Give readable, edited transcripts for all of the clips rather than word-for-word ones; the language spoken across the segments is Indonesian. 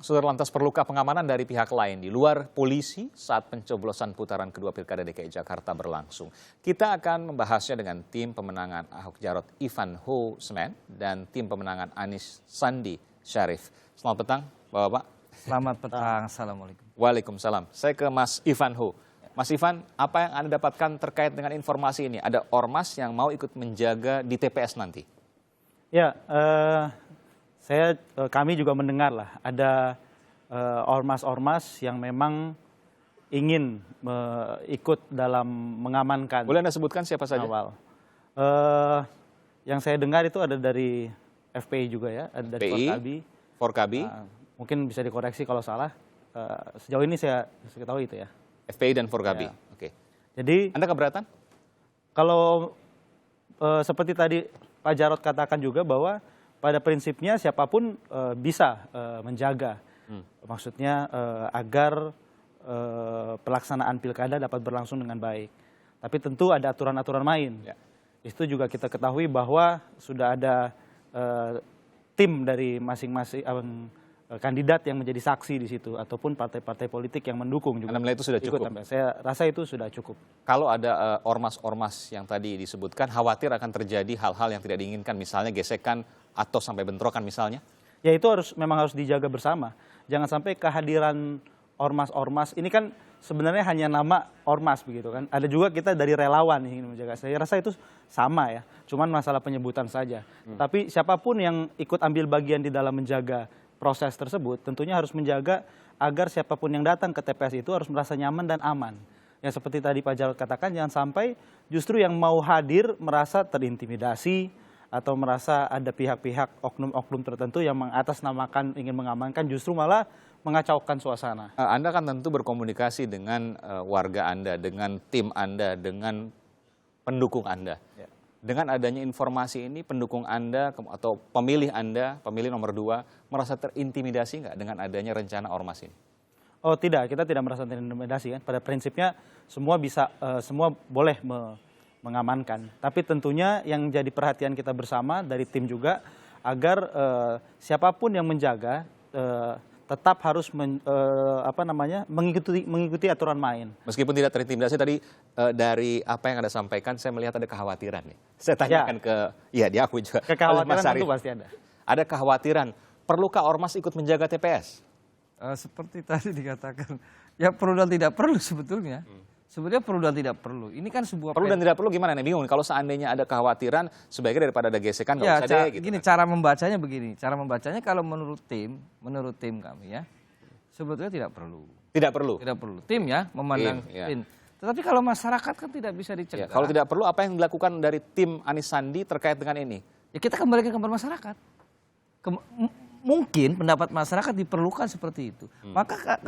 Saudara, lantas perlukah pengamanan dari pihak lain di luar polisi saat pencoblosan putaran kedua Pilkada DKI Jakarta berlangsung? Kita akan membahasnya dengan tim pemenangan Ahok Jarot Ivan Ho Semen dan tim pemenangan Anies Sandi Syarif. Selamat petang, Bapak-Bapak. Selamat petang, Assalamualaikum. Waalaikumsalam. Saya ke Mas Ivan Ho. Mas Ivan, apa yang Anda dapatkan terkait dengan informasi ini? Ada ormas yang mau ikut menjaga di TPS nanti? Ya, kami juga mendengar lah ada ormas-ormas yang memang ingin ikut dalam mengamankan. Boleh Anda sebutkan siapa saja? Awal. Yang saya dengar itu ada dari FPI juga ya, ada dari Forkabi. Mungkin bisa dikoreksi kalau salah. Sejauh ini saya ketahui itu ya. FPI dan Forkabi. Ya. Oke. Jadi Anda keberatan? Kalau seperti tadi Pak Jarot katakan juga bahwa pada prinsipnya siapapun bisa menjaga, maksudnya agar pelaksanaan pilkada dapat berlangsung dengan baik. Tapi tentu ada aturan-aturan main. Ya. Itu juga kita ketahui bahwa sudah ada tim dari masing-masing kandidat yang menjadi saksi di situ, ataupun partai-partai politik yang mendukung juga. Anda melihat itu sudah cukup? Saya rasa itu sudah cukup. Kalau ada ormas-ormas yang tadi disebutkan, khawatir akan terjadi hal-hal yang tidak diinginkan, misalnya gesekan atau sampai bentrokan misalnya? Ya itu memang harus dijaga bersama. Jangan sampai kehadiran ormas-ormas, ini kan sebenarnya hanya nama ormas begitu kan. Ada juga kita dari relawan yang ingin menjaga. Saya rasa itu sama ya, cuman masalah penyebutan saja. Tapi siapapun yang ikut ambil bagian di dalam menjaga proses tersebut, tentunya harus menjaga agar siapapun yang datang ke TPS itu harus merasa nyaman dan aman. Yang seperti tadi Pak Jarot katakan, jangan sampai justru yang mau hadir merasa terintimidasi atau merasa ada pihak-pihak oknum-oknum tertentu yang mengatasnamakan ingin mengamankan, justru malah mengacaukan suasana. Anda kan tentu berkomunikasi dengan warga Anda, dengan tim Anda, dengan pendukung Anda. Ya. Dengan adanya informasi ini, pendukung Anda atau pemilih Anda, pemilih nomor 2, merasa terintimidasi nggak dengan adanya rencana ormas ini? Oh tidak, kita tidak merasa terintimidasi kan. Pada prinsipnya semua boleh mengamankan. Tapi tentunya yang jadi perhatian kita bersama dari tim juga agar siapapun yang menjaga tetap harus mengikuti aturan main. Meskipun tidak terintimidasi tadi dari apa yang Anda sampaikan, saya melihat ada kekhawatiran nih. Saya tanyakan diakui juga. Kekhawatiran tentu pasti ada. Ada kekhawatiran, perlukah ormas ikut menjaga TPS? Seperti tadi dikatakan, ya perlu dan tidak perlu sebetulnya. Sebenarnya perlu dan tidak perlu. Ini kan sebuah perlu dan tidak perlu gimana nih? Bingung. Kalau seandainya ada kekhawatiran, sebaiknya daripada ada gesekan nggak usah deh. Gitu gini, cara membacanya begini. Cara membacanya kalau menurut tim kami ya, sebetulnya tidak perlu. Tidak perlu. Tidak perlu. Tim ya memandang tim. Tetapi kalau masyarakat kan tidak bisa dicegah. Ya, kalau tidak perlu, apa yang dilakukan dari tim Anies Sandi terkait dengan ini? Ya kita kembalikan kepada masyarakat. Mungkin pendapat masyarakat diperlukan seperti itu. Maka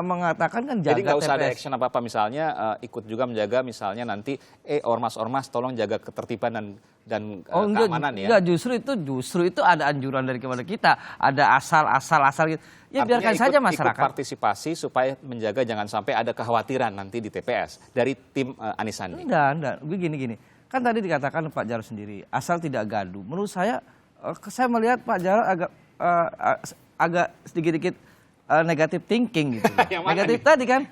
mengatakan kan jaga TPS. Jadi nggak usah ada action apa-apa, misalnya ikut juga menjaga, misalnya nanti ormas-ormas tolong jaga ketertiban dan keamanan ya. Enggak, justru itu ada anjuran dari kepada kita. Ada asal gitu. Ya artinya biarkan saja masyarakat. Ikut partisipasi supaya menjaga jangan sampai ada kekhawatiran nanti di TPS dari tim Anies Sandi. Enggak. Begini. Kan tadi dikatakan Pak Jarot sendiri, asal tidak gaduh. Menurut saya melihat Pak Jarot agak sedikit negatif thinking gitu. Negatif tadi kan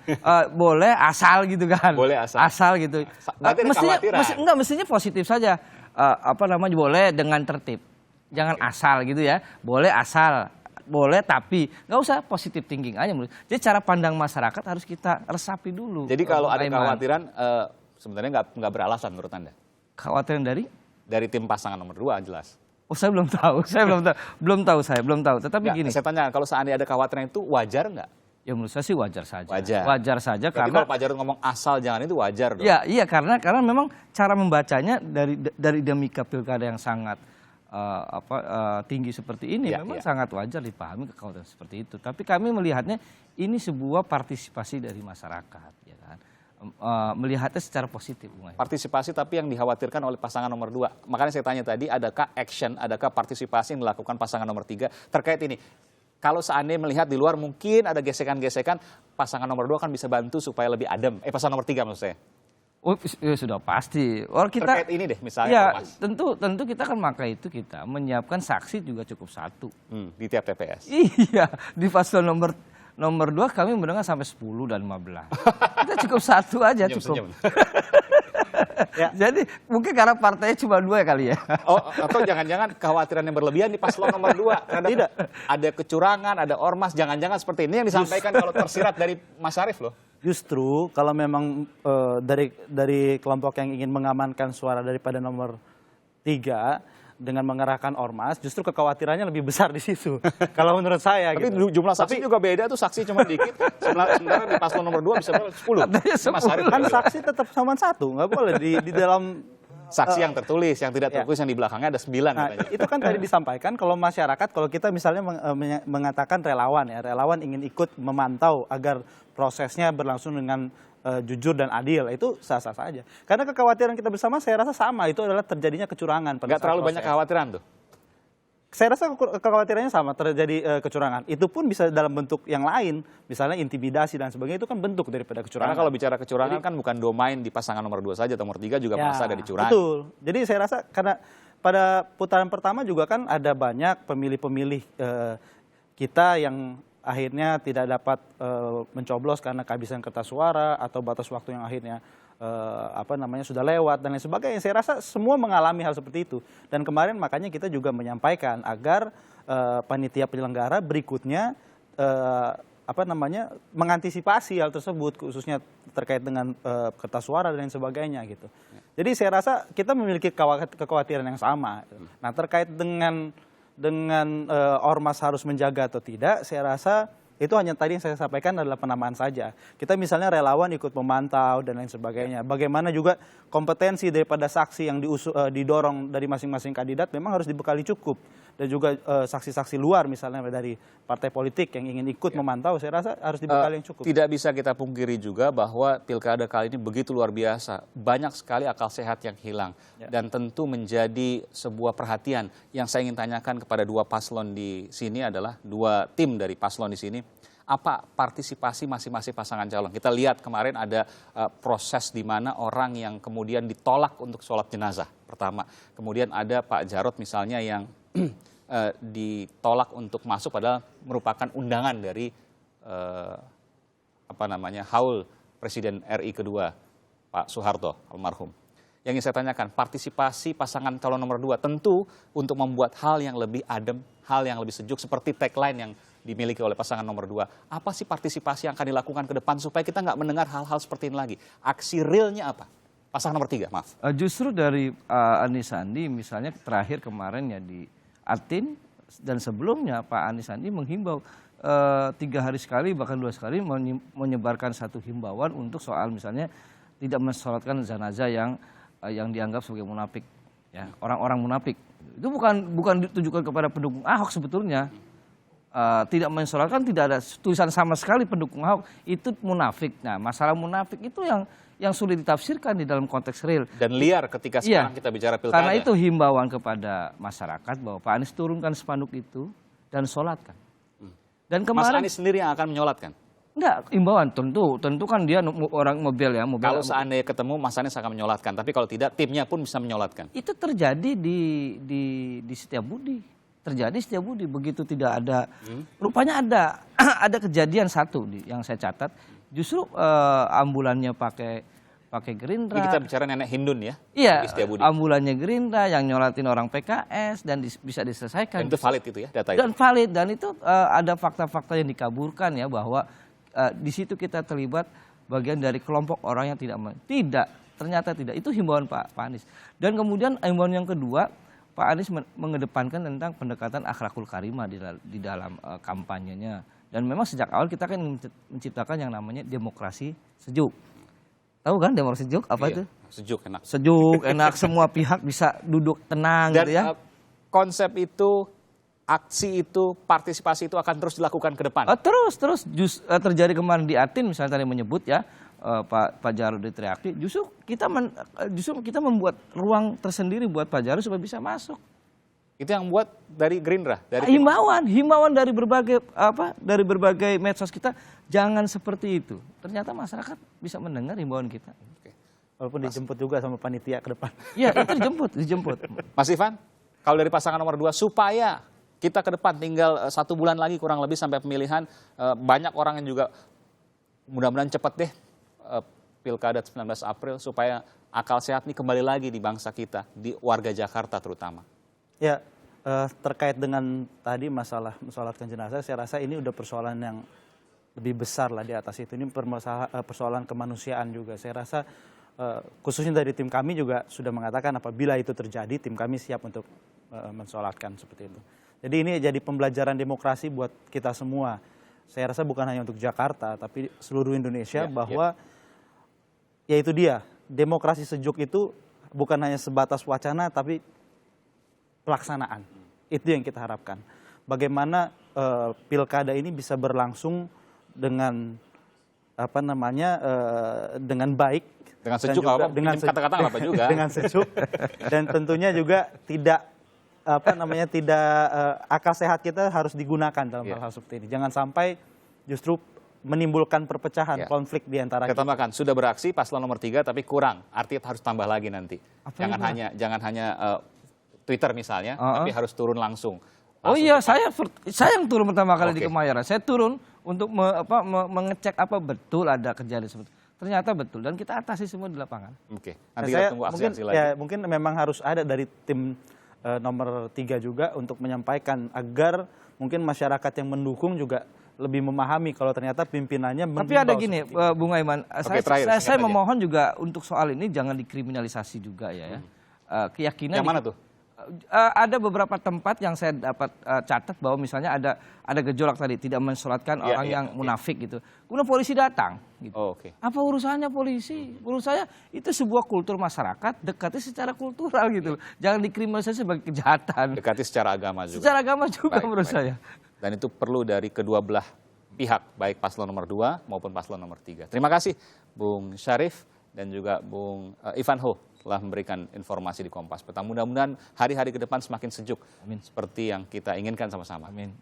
boleh asal gitu kan. Boleh asal. Asal gitu. Mestinya positif saja. Boleh dengan tertib. Jangan asal gitu ya. Boleh asal. Boleh tapi nggak usah positif thinking aja. Jadi cara pandang masyarakat harus kita resapi dulu. Jadi kalau ada kekhawatiran sebenarnya nggak beralasan menurut Anda? Kekhawatiran dari? Dari tim pasangan nomor 2 jelas. Oh saya belum tahu, belum tahu. Tetapi gini. Saya tanya, kalau seandainya ada kekhawatiran itu wajar nggak? Ya menurut saya sih wajar saja. Wajar saja. Karena kalau Pak Jarot ngomong asal jangan itu wajar dong. Iya karena memang cara membacanya dari dinamika pilkada yang sangat tinggi seperti ini memang sangat wajar dipahami kekhawatiran seperti itu. Tapi kami melihatnya ini sebuah partisipasi dari masyarakat, ya kan. Melihatnya secara positif. Partisipasi tapi yang dikhawatirkan oleh pasangan nomor 2. Makanya saya tanya tadi, adakah action, adakah partisipasi yang dilakukan pasangan nomor 3 terkait ini? Kalau seandainya melihat di luar mungkin ada gesekan-gesekan, pasangan nomor 2 kan bisa bantu supaya lebih adem. Pasangan nomor 3 maksud saya. Oh, ya sudah pasti. Orang kita Terkait ini deh misalnya ya ormas. tentu kita kan maka itu kita menyiapkan saksi juga cukup satu. Di tiap TPS. Iya, di paslon nomor 2 kami mendengar sampai 10 dan 15. Kita cukup satu aja cukup. Senyum-senyum. Ya. Jadi mungkin karena partainya cuma 2 kali ya. Oh, atau jangan-jangan kekhawatiran yang berlebihan di paslon nomor 2. Karena Tidak. ada kecurangan, ada ormas, jangan-jangan seperti ini yang disampaikan kalau tersirat dari Mas Arief loh. Justru kalau memang dari kelompok yang ingin mengamankan suara daripada nomor 3 dengan mengerahkan ormas, justru kekhawatirannya lebih besar di situ. Kalau menurut saya. Tapi gitu. jumlah saksi juga beda tuh, saksi cuma dikit. Sementara di paslon nomor 2 bisa 10. Katanya Mas Arief Kan juga. saksi tetap sama 1, nggak boleh di dalam. Saksi yang tertulis, yang tidak tertulis, yang di belakangnya ada 9 Nah, katanya. itu kan tadi disampaikan kalau masyarakat, kalau kita misalnya mengatakan relawan ya, relawan ingin ikut memantau agar prosesnya berlangsung dengan jujur dan adil, itu sah-sah saja. Karena kekhawatiran kita bersama saya rasa sama, itu adalah terjadinya kecurangan pada Nggak saat terlalu proses. banyak kekhawatiran tuh. Saya rasa kekhawatirannya sama, terjadi kecurangan. Itu pun bisa dalam bentuk yang lain, misalnya intimidasi dan sebagainya, itu kan bentuk daripada Karena kecurangan. kalau bicara kecurangan kan bukan domain di pasangan nomor 2 saja, atau nomor 3 juga merasa ada dicurangi. Betul. Jadi saya rasa karena pada putaran pertama juga kan ada banyak pemilih-pemilih kita yang akhirnya tidak dapat mencoblos karena kehabisan kertas suara atau batas waktu yang akhirnya sudah lewat dan lain sebagainya. Saya rasa semua mengalami hal seperti itu. Dan kemarin makanya kita juga menyampaikan agar panitia penyelenggara berikutnya mengantisipasi hal tersebut, khususnya terkait dengan kertas suara dan lain sebagainya gitu. Jadi saya rasa kita memiliki kekhawatiran yang sama. Nah, terkait dengan ormas harus menjaga atau tidak, saya rasa itu hanya tadi yang saya sampaikan adalah penamaan saja. Kita misalnya relawan ikut memantau dan lain sebagainya. Bagaimana juga kompetensi daripada saksi yang didorong dari masing-masing kandidat memang harus dibekali cukup. Dan juga saksi-saksi luar misalnya dari partai politik yang ingin ikut memantau, saya rasa harus dibekali yang cukup. Tidak bisa kita pungkiri juga bahwa pilkada kali ini begitu luar biasa. Banyak sekali akal sehat yang hilang. Dan tentu menjadi sebuah perhatian. Yang saya ingin tanyakan kepada 2 paslon di sini adalah 2 tim dari paslon di sini. Apa partisipasi masing-masing pasangan calon? Kita lihat kemarin ada proses di mana orang yang kemudian ditolak untuk sholat jenazah pertama. Kemudian ada Pak Jarod misalnya yang ditolak untuk masuk padahal merupakan undangan dari haul Presiden RI kedua Pak Soeharto almarhum. Yang ingin saya tanyakan, partisipasi pasangan calon nomor 2 tentu untuk membuat hal yang lebih adem, hal yang lebih sejuk seperti tagline yang dimiliki oleh pasangan nomor 2. Apa sih partisipasi yang akan dilakukan ke depan supaya kita nggak mendengar hal-hal seperti ini lagi? Aksi realnya apa? Pasangan nomor 3, maaf. Justru dari Anies Sandi misalnya terakhir kemarin ya di Atin dan sebelumnya Pak Anies Sandi menghimbau 3 hari sekali bahkan 2 sekali menyebarkan satu himbauan untuk soal misalnya tidak mensolatkan jenazah yang dianggap sebagai munafik, ya, orang-orang munafik. Itu bukan ditujukan kepada pendukung Ahok sebetulnya. Tidak mensolatkan, tidak ada tulisan sama sekali pendukung Ahok itu munafik. Nah, masalah munafik itu yang sulit ditafsirkan di dalam konteks real. Dan liar ketika sekarang kita bicara pilkada. Karena itu himbauan kepada masyarakat bahwa Pak Anies turunkan spanduk itu dan sholatkan. Dan Mas kemarin Anies sendiri yang akan menyolatkan? enggak, himbauan tentu kan dia orang mobil ya. Kalau seandainya ketemu Mas Anies akan menyolatkan, tapi kalau tidak timnya pun bisa menyolatkan. Itu terjadi di Setiabudi. Terjadi Setiabudi begitu tidak ada. Rupanya ada kejadian satu yang saya catat. Justru ambulannya pakai Gerindra. Ini kita bicara nenek Hindun ya? Iya, di Setiabudi. ambulannya Gerindra yang nyolatin orang PKS dan bisa diselesaikan. Dan itu valid itu ya data itu? Dan valid, dan itu ada fakta-fakta yang dikaburkan ya bahwa di situ kita terlibat bagian dari kelompok orang yang ternyata tidak. Itu himbauan Pak Anies. Dan kemudian himbauan yang kedua, Pak Anies mengedepankan tentang pendekatan akhlakul karimah di dalam kampanyenya. Dan memang sejak awal kita kan menciptakan yang namanya demokrasi sejuk. Tahu kan demokrasi sejuk apa itu? Sejuk, enak. Sejuk, enak, semua pihak bisa duduk tenang. Dan gitu ya. Konsep itu, aksi itu, partisipasi itu akan terus dilakukan ke depan? Terus terjadi kemarin di Atin misalnya tadi menyebut ya Pak Jarod diteriaki. Justru kita membuat ruang tersendiri buat Pak Jarod supaya bisa masuk. Itu yang buat dari Gerindra? Himbauan dari berbagai medsos kita, jangan seperti itu. Ternyata masyarakat bisa mendengar himbauan kita. Oke. Walaupun dijemput juga sama panitia ke depan. Iya, itu dijemput. Mas Ivan, kalau dari pasangan nomor 2 supaya kita ke depan tinggal 1 bulan lagi kurang lebih sampai pemilihan, banyak orang yang juga mudah-mudahan cepat deh Pilkada 19 April supaya akal sehat nih kembali lagi di bangsa kita, di warga Jakarta terutama. Ya, terkait dengan tadi masalah mensolatkan jenazah, saya rasa ini udah persoalan yang lebih besar lah di atas itu. Ini persoalan kemanusiaan juga. Saya rasa khususnya dari tim kami juga sudah mengatakan apabila itu terjadi, tim kami siap untuk mensolatkan seperti itu. Jadi ini jadi pembelajaran demokrasi buat kita semua. Saya rasa bukan hanya untuk Jakarta, tapi seluruh Indonesia bahwa ya itu dia, demokrasi sejuk itu bukan hanya sebatas wacana, tapi pelaksanaan. Itu yang kita harapkan. Bagaimana pilkada ini bisa berlangsung dengan dengan baik, dengan sejuk, dengan kata-kata apa juga, dengan sejuk, dan tentunya juga tidak akal sehat kita harus digunakan dalam hal-hal seperti ini. Jangan sampai justru menimbulkan perpecahan, konflik di antara kita. Tambahkan, sudah beraksi paslon nomor 3 tapi kurang, artinya harus tambah lagi nanti. Jangan hanya Twitter misalnya, tapi harus turun langsung. Oh iya, saya yang turun pertama kali di Kemayoran. Saya turun untuk mengecek apa betul ada kejadian seperti itu. Ternyata betul dan kita atasi semua di lapangan. Oke. Nanti kita tunggu aksi-aksi lagi. Ya, mungkin memang harus ada dari tim nomor 3 juga untuk menyampaikan agar mungkin masyarakat yang mendukung juga lebih memahami kalau ternyata pimpinannya. Tapi ada gini, Bung Aiman, saya memohon juga untuk soal ini jangan dikriminalisasi juga ya. Keyakinan. Yang mana tuh? Ada beberapa tempat yang saya dapat catat bahwa misalnya ada gejolak tadi, tidak mensolatkan orang yang munafik gitu. Kemudian polisi datang. Gitu. Apa urusannya polisi? Menurut saya itu sebuah kultur masyarakat, dekati secara kultural gitu. Jangan dikriminalisasi sebagai kejahatan. Dekati secara agama juga. Secara agama juga menurut saya. Dan itu perlu dari kedua belah pihak, baik paslon nomor 2 maupun paslon nomor 3. Terima kasih Bung Syarif dan juga Bung Ivan Ho telah memberikan informasi di Kompas Petang. Mudah-mudahan hari-hari ke depan semakin sejuk. Amin. Seperti yang kita inginkan sama-sama. Amin.